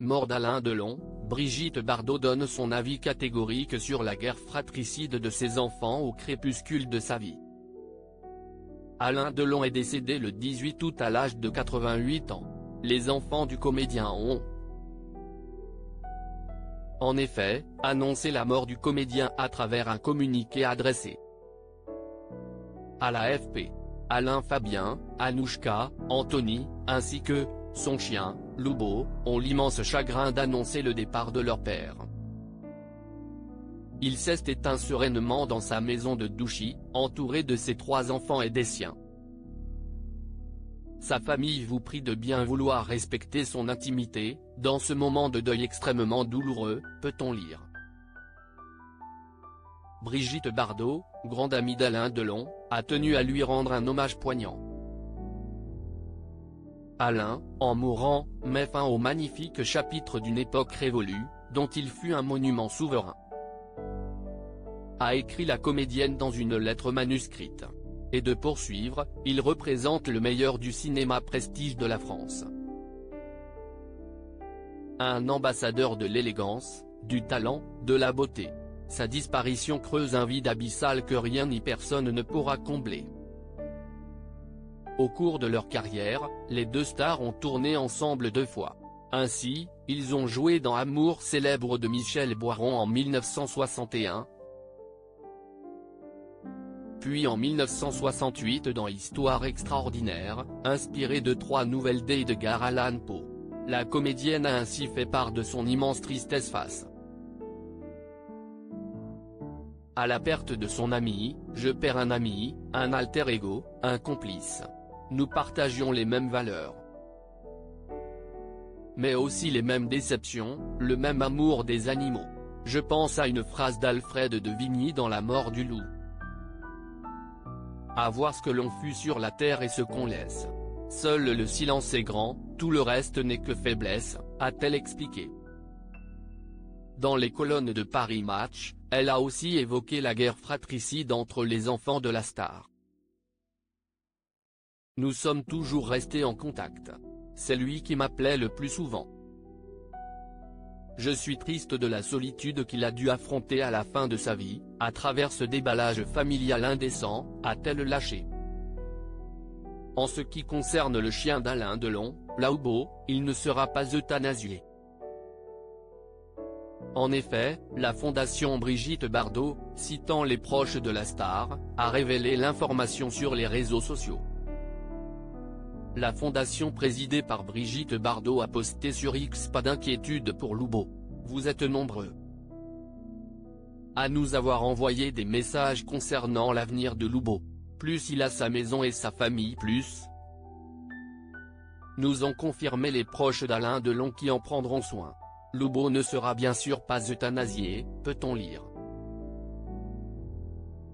mort d'Alain Delon, Brigitte Bardot donne son avis catégorique sur la guerre fratricide de ses enfants au crépuscule de sa vie. Alain Delon est décédé le 18 août à l'âge de 88 ans. Les enfants du comédien ont, en effet, annoncé la mort du comédien à travers un communiqué adressé à l'AFP. Alain Fabien, Anouchka, Anthony, ainsi que son chien, Loubo, ont l'immense chagrin d'annoncer le départ de leur père. Il s'est éteint sereinement dans sa maison de Douchy, entouré de ses 3 enfants et des siens. Sa famille vous prie de bien vouloir respecter son intimité, dans ce moment de deuil extrêmement douloureux, peut-on lire. Brigitte Bardot, grande amie d'Alain Delon, a tenu à lui rendre un hommage poignant. Alain, en mourant, met fin au magnifique chapitre d'une époque révolue, dont il fut un monument souverain, a écrit la comédienne dans une lettre manuscrite. Et de poursuivre, il représente le meilleur du cinéma prestige de la France. Un ambassadeur de l'élégance, du talent, de la beauté. Sa disparition creuse un vide abyssal que rien ni personne ne pourra combler. Au cours de leur carrière, les 2 stars ont tourné ensemble 2 fois. Ainsi, ils ont joué dans Amour célèbre de Michel Boiron en 1961, puis en 1968 dans Histoire extraordinaire, inspirée de 3 nouvelles d'Edgar Allan Poe. La comédienne a ainsi fait part de son immense tristesse face à la perte de son ami. Je perds un ami, un alter ego, un complice. Nous partagions les mêmes valeurs, mais aussi les mêmes déceptions, le même amour des animaux. Je pense à une phrase d'Alfred de Vigny dans La mort du loup. À voir ce que l'on fut sur la terre et ce qu'on laisse. Seul le silence est grand, tout le reste n'est que faiblesse, a-t-elle expliqué. Dans les colonnes de Paris Match, elle a aussi évoqué la guerre fratricide entre les enfants de la star. Nous sommes toujours restés en contact. C'est lui qui m'appelait le plus souvent. Je suis triste de la solitude qu'il a dû affronter à la fin de sa vie, à travers ce déballage familial indécent, a-t-elle lâché. En ce qui concerne le chien d'Alain Delon, Loubo, il ne sera pas euthanasié. En effet, la fondation Brigitte Bardot, citant les proches de la star, a révélé l'information sur les réseaux sociaux. La fondation présidée par Brigitte Bardot a posté sur X: pas d'inquiétude pour Loubo. Vous êtes nombreux à nous avoir envoyé des messages concernant l'avenir de Loubo. Plus il a sa maison et sa famille, plus nous ont confirmé les proches d'Alain Delon qui en prendront soin. Loubo ne sera bien sûr pas euthanasié, peut-on lire.